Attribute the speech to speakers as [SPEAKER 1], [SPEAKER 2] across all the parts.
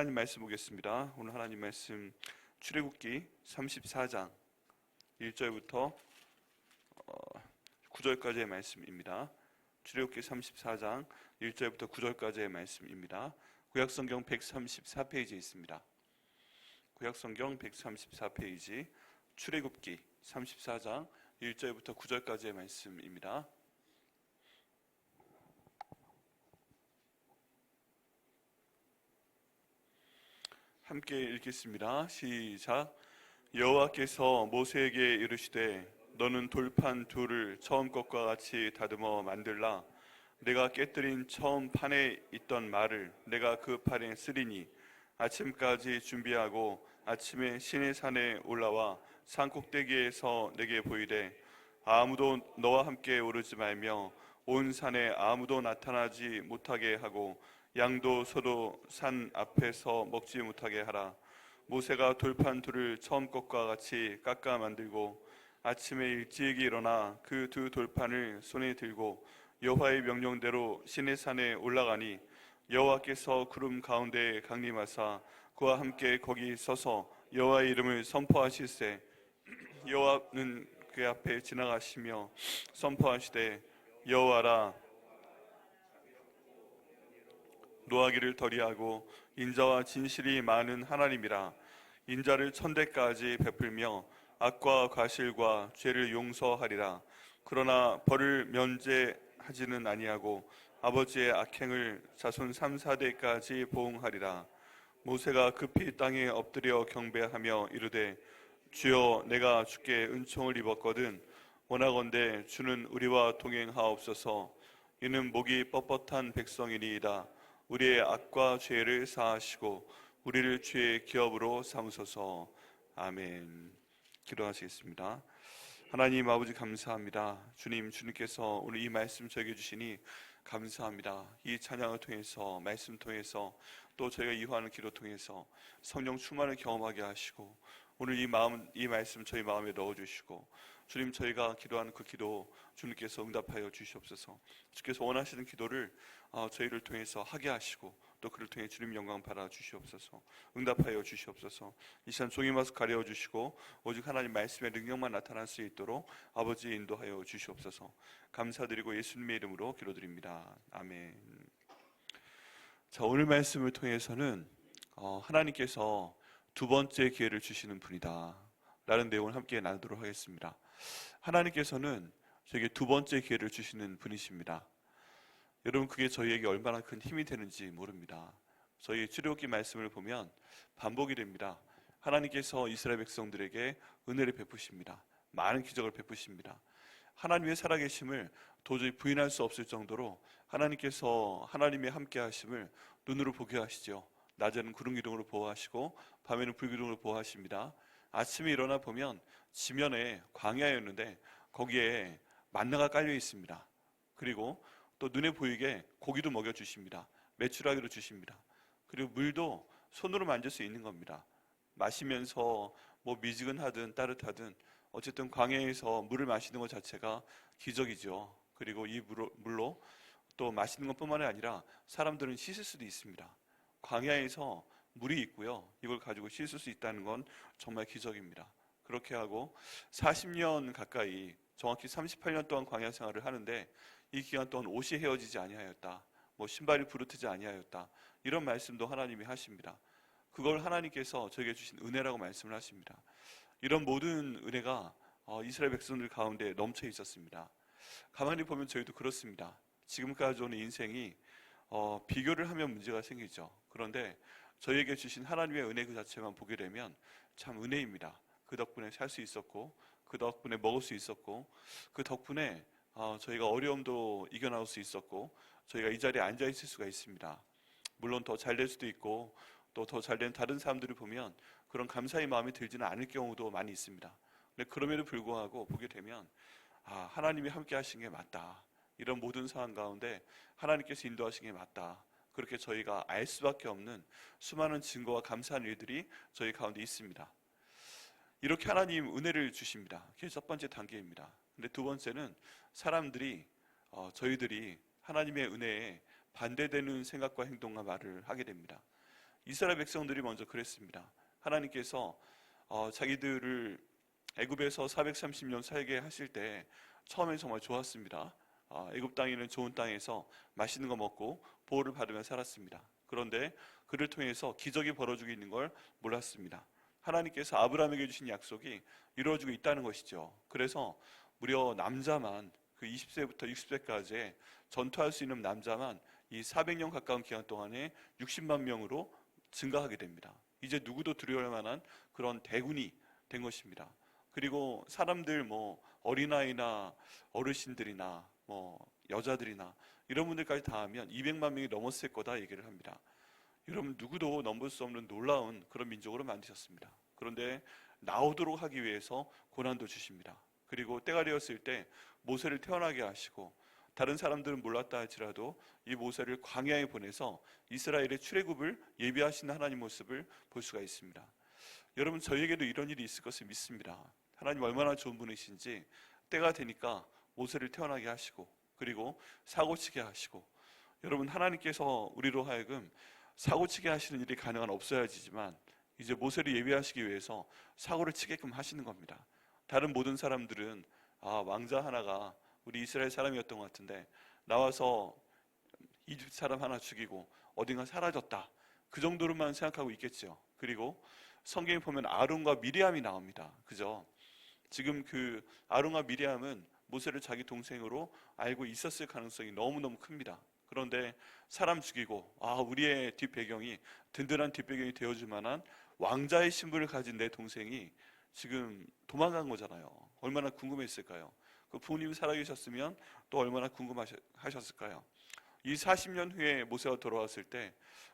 [SPEAKER 1] 하나님 말씀 보겠습니다. 오늘 하나님 말씀 출애굽기 34장 1절부터 9절까지의 말씀입니다. 출애굽기 34장 1절부터 9절까지의 말씀입니다. 구약성경 134페이지에 있습니다. 구약성경 134페이지 출애굽기 34장 1절부터 9절까지의 말씀입니다. 함께 읽겠습니다. 시작. 여호와께서 모세에게 이르시되 너는 돌판 둘을 처음 것과 같이 다듬어 만들라. 내가 깨뜨린 처음 판에 있던 말을 내가 그 판에 쓰리니 아침까지 준비하고 아침에 시내산에 올라와 산 꼭대기에서 내게 보이되 아무도 너와 함께 오르지 말며 온 산에 아무도 나타나지 못하게 하고 양도 소도 산 앞에서 먹지 못하게 하라. 모세가 돌판 둘을 처음 것과 같이 깎아 만들고 아침에 일찍 일어나 그 두 돌판을 손에 들고 여호와의 명령대로 시내산에 올라가니 여호와께서 구름 가운데 강림하사 그와 함께 거기 서서 여호와의 이름을 선포하실세 여호와는 그 앞에 지나가시며 선포하시되 여호와라 노하기를 더디하고 인자와 진실이 많은 하나님이라. 인자를 천대까지 베풀며 악과 과실과 죄를 용서하리라. 그러나 벌을 면제하지는 아니하고 아버지의 악행을 자손 3-4대까지 보응하리라. 모세가 급히 땅에 엎드려 경배하며 이르되 주여 내가 주께 은총을 입었거든 원하건대 주는 우리와 동행하옵소서. 이는 목이 뻣뻣한 백성이니이다. 우리의 악과 죄를 사하시고 우리를 주의 기업으로 삼으소서. 아멘. 기도하시겠습니다. 하나님 아버지 감사합니다. 주님께서 오늘 이 말씀 저에게 주시니 감사합니다. 이 찬양을 통해서 말씀 통해서 또 저희가 이화하는 기도 통해서 성령 충만을 경험하게 하시고 오늘 이 말씀 저희 마음에 넣어주시고 주님 저희가 기도하는 그 기도 주님께서 응답하여 주시옵소서. 주께서 원하시는 기도를 저희를 통해서 하게 하시고 또 그를 통해 주님 영광 받아 주시옵소서. 응답하여 주시옵소서. 이 시간 종이 마스 가려 주시고 오직 하나님 말씀의 능력만 나타날 수 있도록 아버지 인도하여 주시옵소서. 감사드리고 예수님의 이름으로 기도드립니다. 아멘. 자, 오늘 말씀을 통해서는 하나님께서 두 번째 기회를 주시는 분이다 라는 내용을 함께 나누도록 하겠습니다. 하나님께서는 저에게 두 번째 기회를 주시는 분이십니다. 여러분 그게 저희에게 얼마나 큰 힘이 되는지 모릅니다. 저희 출애굽기 말씀을 보면 반복이 됩니다. 하나님께서 이스라엘 백성들에게 은혜를 베푸십니다. 많은 기적을 베푸십니다. 하나님의 살아계심을 도저히 부인할 수 없을 정도로 하나님께서 하나님의 함께 하심을 눈으로 보게 하시죠. 낮에는 구름 기둥으로 보호하시고 밤에는 불 기둥으로 보호하십니다. 아침에 일어나 보면 지면에 광야였는데 거기에 만나가 깔려 있습니다. 그리고 또 눈에 보이게 고기도 먹여주십니다. 메추라기로 주십니다. 그리고 물도 손으로 만질 수 있는 겁니다. 마시면서 뭐 미지근하든 따뜻하든 어쨌든 광야에서 물을 마시는 것 자체가 기적이죠. 그리고 이 물로 또 마시는 것뿐만 아니라 사람들은 씻을 수도 있습니다. 광야에서 물이 있고요. 이걸 가지고 씻을 수 있다는 건 정말 기적입니다. 그렇게 하고 40년 가까이 정확히 38년 동안 광야 생활을 하는데 이 기간 동안 옷이 헤어지지 아니하였다. 뭐 신발이 부르트지 아니하였다. 이런 말씀도 하나님이 하십니다. 그걸 하나님께서 저에게 주신 은혜라고 말씀을 하십니다. 이런 모든 은혜가 이스라엘 백성들 가운데 넘쳐 있었습니다. 가만히 보면 저희도 그렇습니다. 지금까지 오는 인생이 비교를 하면 문제가 생기죠. 그런데 저희에게 주신 하나님의 은혜 그 자체만 보게 되면 참 은혜입니다. 그 덕분에 살 수 있었고 그 덕분에 먹을 수 있었고 그 덕분에 저희가 어려움도 이겨나올 수 있었고 저희가 이 자리에 앉아 있을 수가 있습니다. 물론 더 잘 될 수도 있고 또 더 잘 된 다른 사람들을 보면 그런 감사의 마음이 들지는 않을 경우도 많이 있습니다. 근데 그럼에도 불구하고 보게 되면 하나님이 함께 하신 게 맞다. 이런 모든 상황 가운데 하나님께서 인도하신 게 맞다. 그렇게 저희가 알 수밖에 없는 수많은 증거와 감사한 일들이 저희 가운데 있습니다. 이렇게 하나님 은혜를 주십니다. 그게 첫 번째 단계입니다. 근데 두 번째는 사람들이 저희들이 하나님의 은혜에 반대되는 생각과 행동과 말을 하게 됩니다. 이스라엘 백성들이 먼저 그랬습니다. 하나님께서 자기들을 애굽에서 430년 살게 하실 때 처음엔 정말 좋았습니다. 애굽 땅에는 좋은 땅에서 맛있는 거 먹고 보호를 받으며 살았습니다. 그런데 그를 통해서 기적이 벌어지고 있는 걸 몰랐습니다. 하나님께서 아브라함에게 주신 약속이 이루어지고 있다는 것이죠. 그래서 무려 남자만, 그 20세부터 60세까지 전투할 수 있는 남자만 이 400년 가까운 기간 동안에 60만 명으로 증가하게 됩니다. 이제 누구도 두려울 만한 그런 대군이 된 것입니다. 그리고 사람들, 어린아이나 어르신들이나 여자들이나 이런 분들까지 다 하면 200만 명이 넘었을 거다 얘기를 합니다. 여러분, 누구도 넘볼 수 없는 놀라운 그런 민족으로 만드셨습니다. 그런데 나오도록 하기 위해서 고난도 주십니다. 그리고 때가 되었을 때 모세를 태어나게 하시고, 다른 사람들은 몰랐다 할지라도 이 모세를 광야에 보내서 이스라엘의 출애굽을 예비하시는 하나님 모습을 볼 수가 있습니다. 여러분, 저희에게도 이런 일이 있을 것을 믿습니다. 하나님 얼마나 좋은 분이신지 때가 되니까 모세를 태어나게 하시고, 그리고 사고치게 하시고, 여러분, 하나님께서 우리로 하여금 사고치게 하시는 일이 가능한 없어야지만 이제 모세를 예비하시기 위해서 사고를 치게끔 하시는 겁니다. 다른 모든 사람들은 왕자 하나가 우리 이스라엘 사람이었던 것 같은데 나와서 이집트 사람 하나 죽이고 어딘가 사라졌다, 그 정도로만 생각하고 있겠죠. 그리고 성경에 보면 아론과 미리암이 나옵니다. 그죠? 지금 그 아론과 미리암은 모세를 자기 동생으로 알고 있었을 가능성이 너무너무 큽니다. 그런데 사람 죽이고 우리의 뒷배경이 든든한 뒷배경이 되어줄 만한 왕자의 신분을 가진 내 동생이 지금 도망간 거잖아요. 얼마나 궁금했을까요? 그 부모님이 살아계셨으면 또 얼마나 궁금하셨을까요? 이 40년 후에 모세가 돌아왔을 때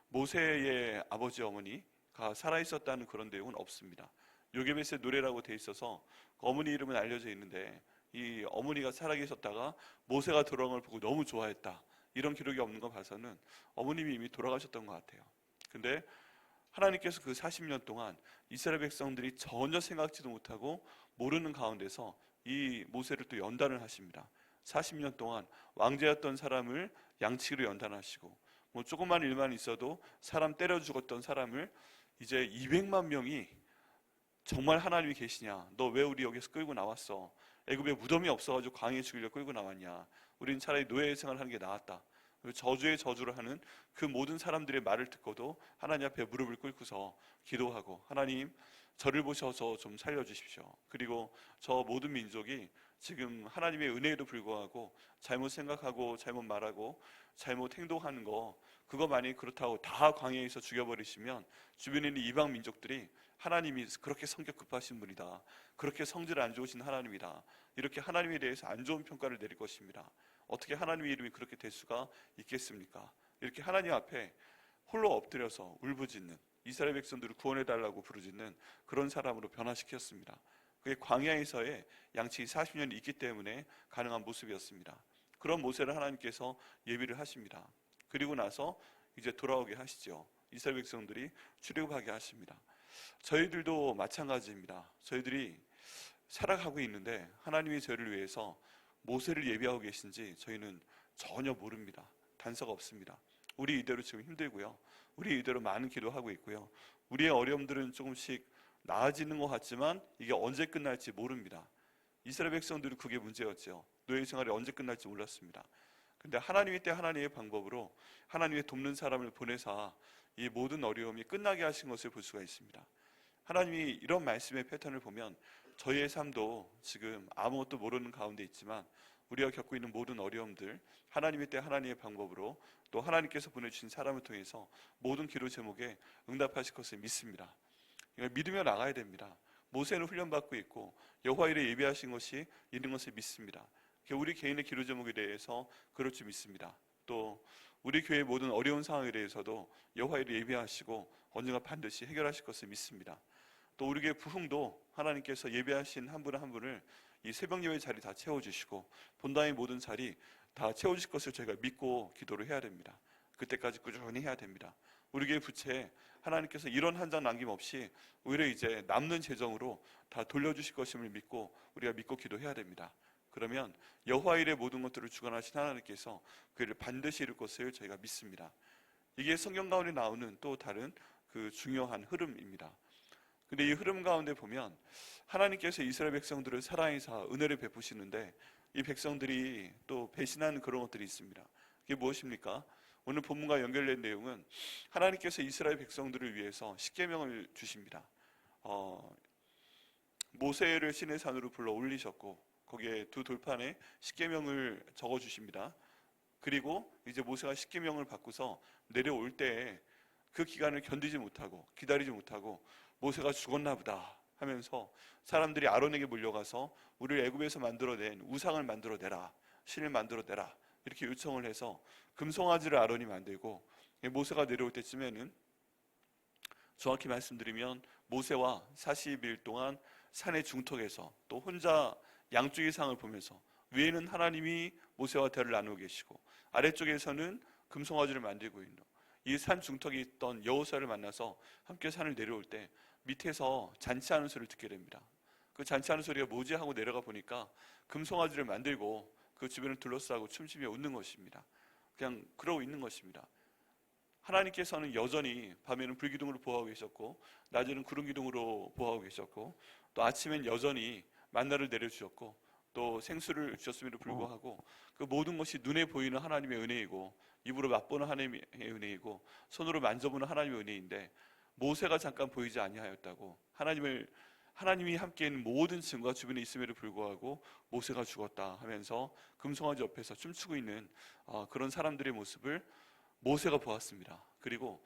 [SPEAKER 1] 모세의 아버지 어머니가 살아있었다는 그런 내용은 없습니다. 요게벳의 노래라고 돼 있어서 어머니 이름은 알려져 있는데 이 어머니가 살아계셨다가 모세가 돌아온 걸 보고 너무 좋아했다, 이런 기록이 없는 거 봐서는 어머님이 이미 돌아가셨던 것 같아요. 근데 하나님께서 그 40년 동안 이스라엘 백성들이 전혀 생각지도 못하고 모르는 가운데서 이 모세를 또 연단을 하십니다. 40년 동안 왕제였던 사람을 양치기로 연단하시고, 조그만 일만 있어도 사람 때려 죽었던 사람을 이제 200만 명이 정말 하나님이 계시냐, 너 왜 우리 여기서 끌고 나왔어, 애굽에 무덤이 없어가지고 광야에 죽이려 끌고 나왔냐, 우린 차라리 노예 생활하는 게 나았다, 저주의 저주를 하는 그 모든 사람들의 말을 듣고도 하나님 앞에 무릎을 꿇고서 기도하고, 하나님 저를 보셔서 좀 살려주십시오. 그리고 저 모든 민족이 지금 하나님의 은혜에도 불구하고 잘못 생각하고 잘못 말하고 잘못 행동하는 그거 만약에 그렇다고 다 광야에서 죽여버리시면 주변에 있는 이방 민족들이 하나님이 그렇게 성격 급하신 분이다, 그렇게 성질 안 좋으신 하나님이다, 이렇게 하나님에 대해서 안 좋은 평가를 내릴 것입니다. 어떻게 하나님의 이름이 그렇게 될 수가 있겠습니까? 이렇게 하나님 앞에 홀로 엎드려서 울부짖는, 이스라엘 백성들을 구원해달라고 부르짖는 그런 사람으로 변화시켰습니다. 그게 광야에서의 양치기 40년이 있기 때문에 가능한 모습이었습니다. 그런 모세를 하나님께서 예비를 하십니다. 그리고 나서 이제 돌아오게 하시죠. 이스라엘 백성들이 출애굽하게 하십니다. 저희들도 마찬가지입니다. 저희들이 살아가고 있는데 하나님이 저희를 위해서 모세를 예비하고 계신지 저희는 전혀 모릅니다. 단서가 없습니다. 우리 이대로 지금 힘들고요, 우리 이대로 많은 기도하고 있고요, 우리의 어려움들은 조금씩 나아지는 것 같지만 이게 언제 끝날지 모릅니다. 이스라엘 백성들은 그게 문제였죠. 노예 생활이 언제 끝날지 몰랐습니다. 근데 하나님이 때 하나님의 방법으로 하나님의 돕는 사람을 보내사 이 모든 어려움이 끝나게 하신 것을 볼 수가 있습니다. 하나님이 이런 말씀의 패턴을 보면 저희의 삶도 지금 아무것도 모르는 가운데 있지만 우리가 겪고 있는 모든 어려움들, 하나님의 때 하나님의 방법으로 또 하나님께서 보내주신 사람을 통해서 모든 기도 제목에 응답하실 것을 믿습니다. 믿으며 나가야 됩니다. 모세는 훈련받고 있고 여호와 일에 예비하신 것이 있는 것을 믿습니다. 우리 개인의 기도 제목에 대해서 그럴 줄 믿습니다. 또 우리 교회의 모든 어려운 상황에 대해서도 여호와 일에 예비하시고 언젠가 반드시 해결하실 것을 믿습니다. 또 우리 교회 부흥도 하나님께서 예비하신 한 분 한 분을 이 새벽 예배 자리 다 채워주시고 본당의 모든 자리 다 채워주실 것을 저희가 믿고 기도를 해야 됩니다. 그때까지 꾸준히 해야 됩니다. 우리 교회 부채 하나님께서 이런 한 장 남김없이 오히려 이제 남는 재정으로 다 돌려주실 것임을 믿고 우리가 믿고 기도해야 됩니다. 그러면 여호와 일의 모든 것들을 주관하신 하나님께서 그 일을 반드시 이룰 것을 저희가 믿습니다. 이게 성경 가운데 나오는 또 다른 그 중요한 흐름입니다. 근데 이 흐름 가운데 보면 하나님께서 이스라엘 백성들을 사랑해서 은혜를 베푸시는데 이 백성들이 또 배신하는 그런 것들이 있습니다. 그게 무엇입니까? 오늘 본문과 연결된 내용은 하나님께서 이스라엘 백성들을 위해서 십계명을 주십니다. 모세를 시내 산으로 불러 올리셨고 거기에 두 돌판에 십계명을 적어 주십니다. 그리고 이제 모세가 십계명을 받고서 내려올 때 그 기간을 견디지 못하고 기다리지 못하고 모세가 죽었나 보다 하면서 사람들이 아론에게 몰려가서 우리를 애굽에서 만들어낸 우상을 만들어내라, 신을 만들어내라 이렇게 요청을 해서 금송아지를 아론이 만들고 모세가 내려올 때쯤에는 정확히 말씀드리면 모세와 40일 동안 산의 중턱에서 또 혼자 양쪽의 상을 보면서 위에는 하나님이 모세와 대를 나누고 계시고 아래쪽에서는 금송아지를 만들고 있는 이 산 중턱에 있던 여호수아를 만나서 함께 산을 내려올 때 밑에서 잔치하는 소리를 듣게 됩니다. 그 잔치하는 소리가 뭐지 하고 내려가 보니까 금송아지를 만들고 그 주변을 둘러싸고 춤추며 웃는 것입니다. 그냥 그러고 있는 것입니다. 하나님께서는 여전히 밤에는 불기둥으로 보호하고 계셨고 낮에는 구름기둥으로 보호하고 계셨고 또 아침엔 여전히 만나를 내려주셨고 또 생수를 주셨음에도 불구하고 그 모든 것이 눈에 보이는 하나님의 은혜이고 입으로 맛보는 하나님의 은혜이고 손으로 만져보는 하나님의 은혜인데 모세가 잠깐 보이지 아니하였다고 하나님이 함께 있는 모든 증거가 주변에 있음에도 불구하고 모세가 죽었다 하면서 금송아지 옆에서 춤추고 있는 그런 사람들의 모습을 모세가 보았습니다. 그리고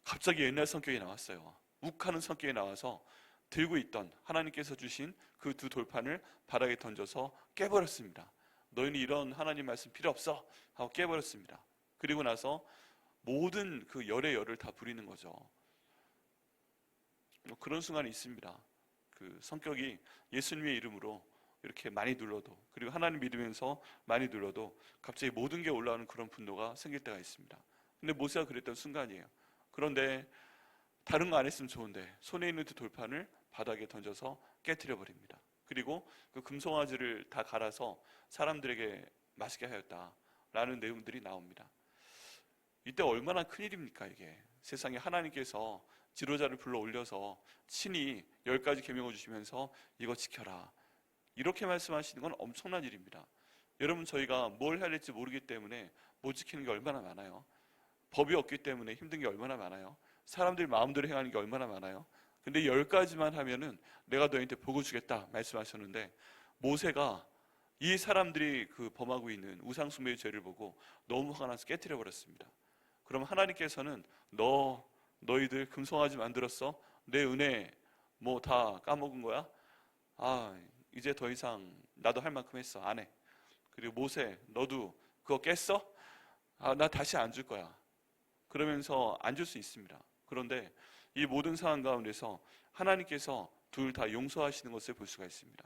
[SPEAKER 1] 갑자기 옛날 성격이 나왔어요. 욱하는 성격이 나와서 들고 있던 하나님께서 주신 그 두 돌판을 바닥에 던져서 깨버렸습니다. 너희는 이런 하나님 말씀 필요 없어 하고 깨버렸습니다. 그리고 나서 모든 그 열의 열을 다 부리는 거죠. 그런 순간이 있습니다. 그 성격이 예수님의 이름으로 이렇게 많이 눌러도 그리고 하나님 믿으면서 많이 눌러도 갑자기 모든 게 올라오는 그런 분노가 생길 때가 있습니다. 근데 모세가 그랬던 순간이에요. 그런데 다른 거 안 했으면 좋은데 손에 있는 두 돌판을 바닥에 던져서 깨트려 버립니다. 그리고 그 금송아지를 다 갈아서 사람들에게 맛있게 하였다라는 내용들이 나옵니다. 이때 얼마나 큰일입니까 이게. 세상에 하나님께서 지도자를 불러 올려서 친히 10가지 계명을 주시면서 이거 지켜라 이렇게 말씀하시는 건 엄청난 일입니다. 여러분 저희가 뭘 해야 될지 모르기 때문에 못 지키는 게 얼마나 많아요. 법이 없기 때문에 힘든 게 얼마나 많아요. 사람들이 마음대로 행하는 게 얼마나 많아요. 근데 10가지만 하면은 내가 너희한테 복을 주겠다 말씀하셨는데 모세가 이 사람들이 그 범하고 있는 우상숭배의 죄를 보고 너무 화가 나서 깨트려 버렸습니다. 그럼 하나님께서는 너희들 금송아지 만들었어? 내 은혜 뭐 다 까먹은 거야? 이제 더 이상 나도 할 만큼 했어. 안 해. 그리고 모세 너도 그거 깼어? 나 다시 안 줄 거야. 그러면서 안 줄 수 있습니다. 그런데 이 모든 상황 가운데서 하나님께서 둘 다 용서하시는 것을 볼 수가 있습니다.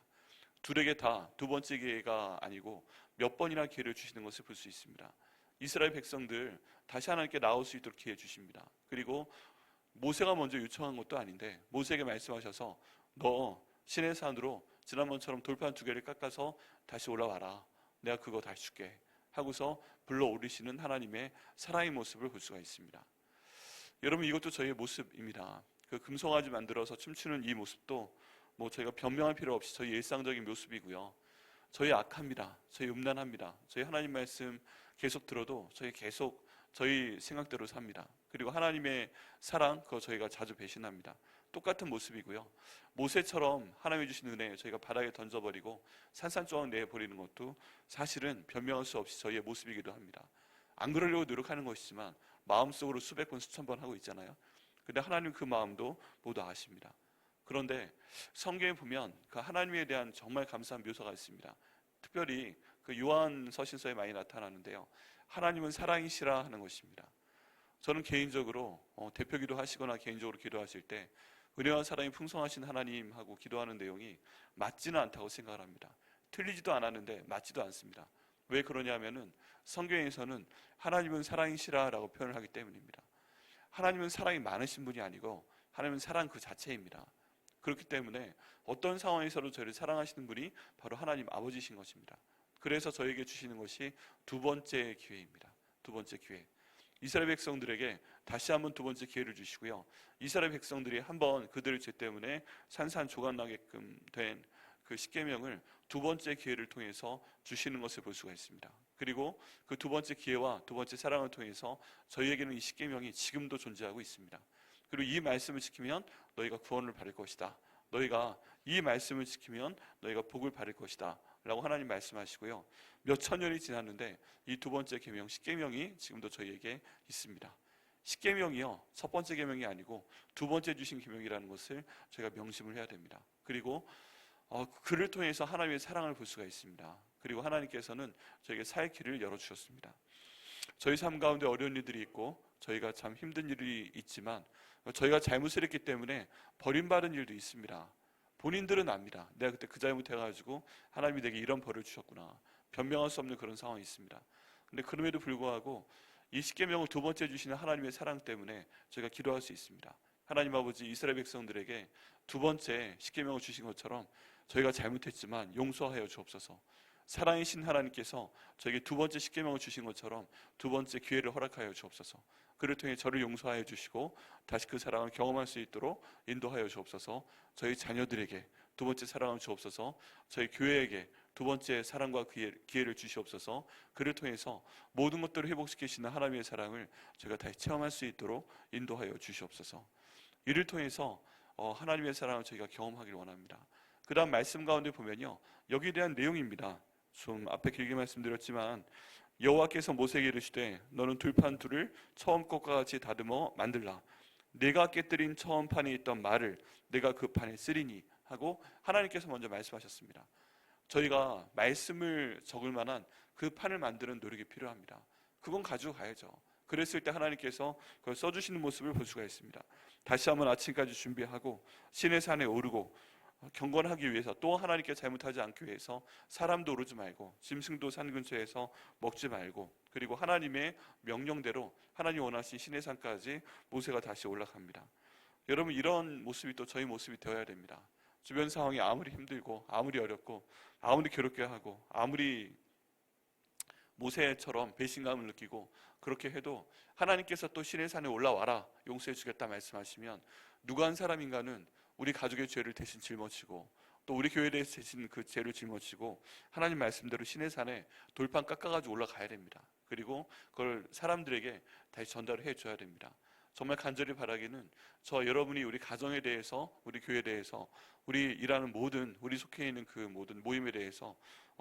[SPEAKER 1] 둘에게 다 두 번째 기회가 아니고 몇 번이나 기회를 주시는 것을 볼 수 있습니다. 이스라엘 백성들 다시 하나님께 나올 수 있도록 기회 주십니다. 그리고 모세가 먼저 요청한 것도 아닌데 모세에게 말씀하셔서 너 시내 산으로 지난번처럼 돌판 2개를 깎아서 다시 올라와라. 내가 그거 다시 줄게 하고서 불러 오르시는 하나님의 사랑의 모습을 볼 수가 있습니다. 여러분 이것도 저희의 모습입니다. 그 금송아지 만들어서 춤추는 이 모습도 뭐 저희가 변명할 필요 없이 저희 일상적인 모습이고요. 저희 악합니다. 저희 음란합니다. 저희 하나님 말씀 계속 들어도 저희 계속 저희 생각대로 삽니다. 그리고 하나님의 사랑 그거 저희가 자주 배신합니다. 똑같은 모습이고요. 모세처럼 하나님이 주신 은혜 저희가 바닥에 던져버리고 산산조각 내버리는 것도 사실은 변명할 수 없이 저희의 모습이기도 합니다. 안 그러려고 노력하는 것이지만 마음속으로 수백 번 수천 번 하고 있잖아요. 근데 하나님 그 마음도 모두 아십니다. 그런데 성경에 보면 그 하나님에 대한 정말 감사한 묘사가 있습니다. 특별히 그 요한서신서에 많이 나타나는데요. 하나님은 사랑이시라 하는 것입니다. 저는 개인적으로 대표기도 하시거나 개인적으로 기도하실 때 은혜와 사랑이 풍성하신 하나님하고 기도하는 내용이 맞지는 않다고 생각을 합니다. 틀리지도 않았는데 맞지도 않습니다. 왜 그러냐면은 성경에서는 하나님은 사랑이시라 라고 표현을 하기 때문입니다. 하나님은 사랑이 많으신 분이 아니고 하나님은 사랑 그 자체입니다. 그렇기 때문에 어떤 상황에서도 저희를 사랑하시는 분이 바로 하나님 아버지신 것입니다. 그래서 저에게 주시는 것이 두 번째 기회입니다. 두 번째 기회. 이스라엘 백성들에게 다시 한번 두 번째 기회를 주시고요. 이스라엘 백성들이 한번 그들의 죄 때문에 산산조각나게끔 된 그 십계명을 두 번째 기회를 통해서 주시는 것을 볼 수가 있습니다. 그리고 그 두 번째 기회와 두 번째 사랑을 통해서 저희에게는 이 십계명이 지금도 존재하고 있습니다. 그리고 이 말씀을 지키면 너희가 구원을 받을 것이다. 너희가 이 말씀을 지키면 너희가 복을 받을 것이다 라고 하나님 말씀하시고요. 몇 천 년이 지났는데 이 두 번째 계명 십계명이 지금도 저희에게 있습니다. 십계명이요, 첫 번째 계명이 아니고 두 번째 주신 계명이라는 것을 저희가 명심을 해야 됩니다. 그리고 그를 통해서 하나님의 사랑을 볼 수가 있습니다. 그리고 하나님께서는 저에게 살 길을 열어주셨습니다. 저희 삶 가운데 어려운 일들이 있고 저희가 참 힘든 일이 있지만 저희가 잘못을 했기 때문에 버림받은 일도 있습니다. 본인들은 압니다. 내가 그때 그 잘못해가지고 하나님이 내게 이런 벌을 주셨구나. 변명할 수 없는 그런 상황이 있습니다. 근데 그럼에도 불구하고 이 십계명을 두 번째 주시는 하나님의 사랑 때문에 저희가 기도할 수 있습니다. 하나님 아버지, 이스라엘 백성들에게 두 번째 십계명을 주신 것처럼 저희가 잘못했지만 용서하여 주옵소서. 사랑이신 하나님께서 저에게 두 번째 십계명을 주신 것처럼 두 번째 기회를 허락하여 주옵소서. 그를 통해 저를 용서하여 주시고 다시 그 사랑을 경험할 수 있도록 인도하여 주옵소서. 저희 자녀들에게 두 번째 사랑을 주옵소서. 저희 교회에게 두 번째 사랑과 기회를 주시옵소서. 그를 통해서 모든 것들을 회복시키시는 하나님의 사랑을 제가 다시 체험할 수 있도록 인도하여 주시옵소서. 이를 통해서 하나님의 사랑을 저희가 경험하기를 원합니다. 그 다음 말씀 가운데 보면요, 여기에 대한 내용입니다. 좀 앞에 길게 말씀드렸지만 여호와께서 모세에게 이르시되 너는 돌판 둘을 처음 것과 같이 다듬어 만들라. 내가 깨뜨린 처음 판에 있던 말을 내가 그 판에 쓰리니 하고 하나님께서 먼저 말씀하셨습니다. 저희가 말씀을 적을 만한 그 판을 만드는 노력이 필요합니다. 그건 가지고 가야죠. 그랬을 때 하나님께서 그걸 써주시는 모습을 볼 수가 있습니다. 다시 한번 아침까지 준비하고 시내 산에 오르고 경건하기 위해서, 또 하나님께 잘못하지 않기 위해서 사람도 오르지 말고 짐승도 산 근처에서 먹지 말고, 그리고 하나님의 명령대로 하나님 원하신 시내산까지 모세가 다시 올라갑니다. 여러분, 이런 모습이 또 저희 모습이 되어야 됩니다. 주변 상황이 아무리 힘들고 아무리 어렵고 아무리 괴롭게 하고 아무리 모세처럼 배신감을 느끼고 그렇게 해도 하나님께서 또 시내산에 올라와라 용서해 주겠다 말씀하시면 누가 한 사람인가는 우리 가족의 죄를 대신 짊어지고 또 우리 교회에 대해서 대신 그 죄를 짊어지고 하나님 말씀대로 시내산에 돌판 깎아가지고 올라가야 됩니다. 그리고 그걸 사람들에게 다시 전달을 해줘야 됩니다. 정말 간절히 바라기는 저 여러분이 우리 가정에 대해서, 우리 교회에 대해서, 우리 일하는 모든, 우리 속해 있는 그 모든 모임에 대해서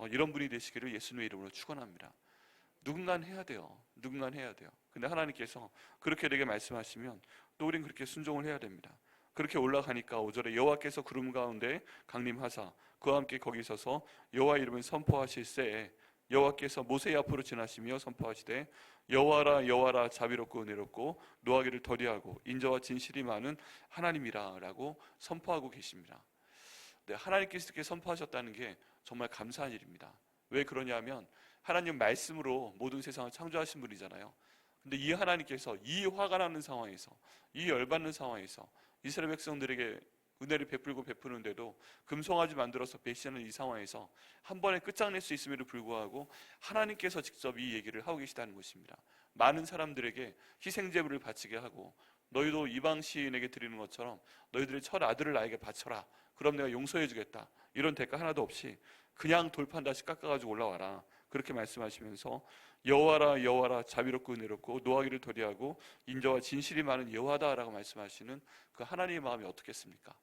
[SPEAKER 1] 이런 분이 되시기를 예수님의 이름으로 축원합니다. 누군가는 해야 돼요. 누군가는 해야 돼요. 근데 하나님께서 그렇게 내게 말씀하시면 또 우린 그렇게 순종을 해야 됩니다. 그렇게 올라가니까 5절에 여호와께서 구름 가운데 강림하사 그와 함께 거기 서서 여호와 이름을 선포하실새 여호와께서 모세 앞으로 지나시며 선포하시되 여호와라 여호와라 자비롭고 은혜롭고 노하기를 더디하고 인자와 진실이 많은 하나님이라 라고 선포하고 계십니다. 네, 하나님께서 이렇게 선포하셨다는 게 정말 감사한 일입니다. 왜 그러냐면 하나님 말씀으로 모든 세상을 창조하신 분이잖아요. 근데 이 하나님께서 이 화가 나는 상황에서, 이 열받는 상황에서 이스라엘 백성들에게 은혜를 베풀고 베푸는데도 금송아지 만들어서 배신하는 이 상황에서 한 번에 끝장낼 수 있음에도 불구하고 하나님께서 직접 이 얘기를 하고 계시다는 것입니다. 많은 사람들에게 희생제물을 바치게 하고 너희도 이방 시인에게 드리는 것처럼 너희들의 첫 아들을 나에게 바쳐라. 그럼 내가 용서해 주겠다. 이런 대가 하나도 없이 그냥 돌판 다시 깎아가지고 올라와라. 그렇게 말씀하시면서 여호와라 여호와라 자비롭고 은혜롭고 노하기를 더디하고 인자와 진실이 많은 여호와다라고 말씀하시는 그 하나님의 마음이 어떻겠습니까?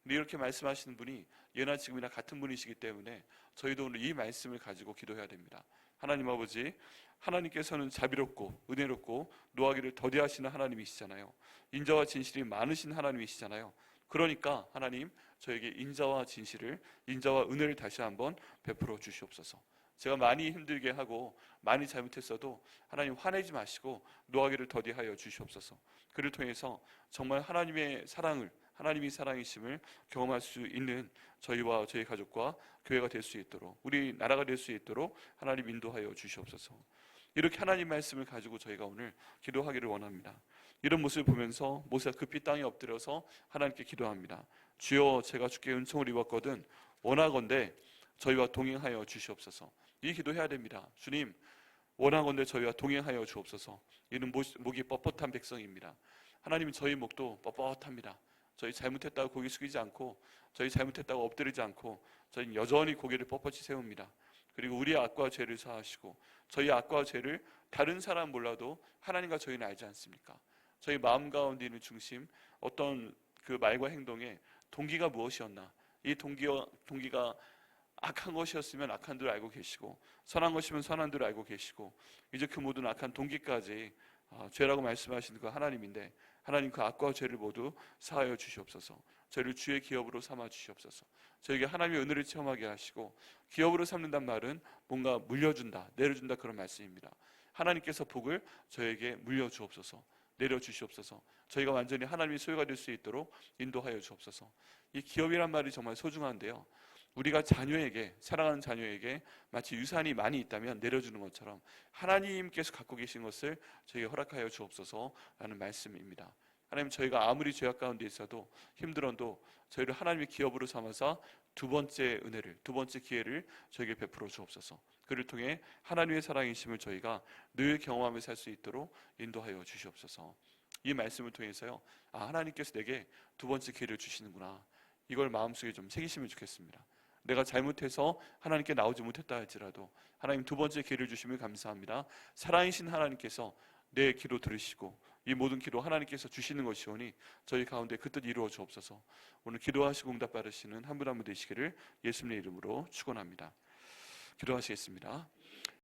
[SPEAKER 1] 근데 이렇게 말씀하시는 분이 예나 지금이나 같은 분이시기 때문에 저희도 오늘 이 말씀을 가지고 기도해야 됩니다. 하나님 아버지, 하나님께서는 자비롭고 은혜롭고 노하기를 더디하시는 하나님이시잖아요. 인자와 진실이 많으신 하나님이시잖아요. 그러니까 하나님 저에게 인자와 진실을, 인자와 은혜를 다시 한번 베풀어 주시옵소서. 제가 많이 힘들게 하고 많이 잘못했어도 하나님 화내지 마시고 노하기를 더디하여 주시옵소서. 그를 통해서 정말 하나님의 사랑을, 하나님이 사랑이심을 경험할 수 있는 저희와 저희 가족과 교회가 될 수 있도록, 우리 나라가 될 수 있도록 하나님 인도하여 주시옵소서. 이렇게 하나님 말씀을 가지고 저희가 오늘 기도하기를 원합니다. 이런 모습을 보면서 모세가 급히 땅에 엎드려서 하나님께 기도합니다. 주여, 제가 주께 은총을 입었거든 원하건대 저희와 동행하여 주시옵소서. 이 기도해야 됩니다. 주님, 원하건대 저희와 동행하여 주옵소서. 이는 목이 뻣뻣한 백성입니다. 하나님, 저희 목도 뻣뻣합니다. 저희 잘못했다고 고개 숙이지 않고, 저희 잘못했다고 엎드리지 않고, 저희는 여전히 고개를 뻣뻣이 세웁니다. 그리고 우리의 악과 죄를 사하시고, 저희 악과 죄를 다른 사람 몰라도 하나님과 저희는 알지 않습니까? 저희 마음 가운데 있는 중심, 어떤 그 말과 행동에 동기가 무엇이었나, 이 동기가 악한 것이었으면 악한 줄 알고 계시고, 선한 것이면 선한 줄 알고 계시고, 이제 그 모든 악한 동기까지 죄라고 말씀하시는 그 하나님인데, 하나님 그 악과 죄를 모두 사하여 주시옵소서. 저희를 주의 기업으로 삼아 주시옵소서. 저에게 하나님의 은혜를 체험하게 하시고, 기업으로 삼는단 말은 뭔가 물려준다, 내려준다, 그런 말씀입니다. 하나님께서 복을 저에게 물려주옵소서, 내려주시옵소서. 저희가 완전히 하나님의 소유가 될 수 있도록 인도하여 주옵소서. 이 기업이란 말이 정말 소중한데요, 우리가 자녀에게, 사랑하는 자녀에게 마치 유산이 많이 있다면 내려주는 것처럼 하나님께서 갖고 계신 것을 저에게 허락하여 주옵소서라는 말씀입니다. 하나님, 저희가 아무리 죄악 가운데 있어도 힘들어도 저희를 하나님의 기업으로 삼아서 두 번째 은혜를, 두 번째 기회를 저에게 베풀어 주옵소서. 그를 통해 하나님의 사랑이심을 저희가 늘 경험하며 살 수 있도록 인도하여 주시옵소서. 이 말씀을 통해서요, 하나님께서 내게 두 번째 기회를 주시는구나, 이걸 마음속에 좀 새기시면 좋겠습니다. 내가 잘못해서 하나님께 나오지 못했다 할지라도 하나님 두 번째 기회를 주시면 감사합니다. 살아계신 하나님께서 내 기도 들으시고 이 모든 기도 하나님께서 주시는 것이오니 저희 가운데 그 뜻 이루어 주옵소서. 오늘 기도하시고 응답 받으시는 한 분 한 분 되시기를 예수님의 이름으로 축원합니다. 기도하시겠습니다.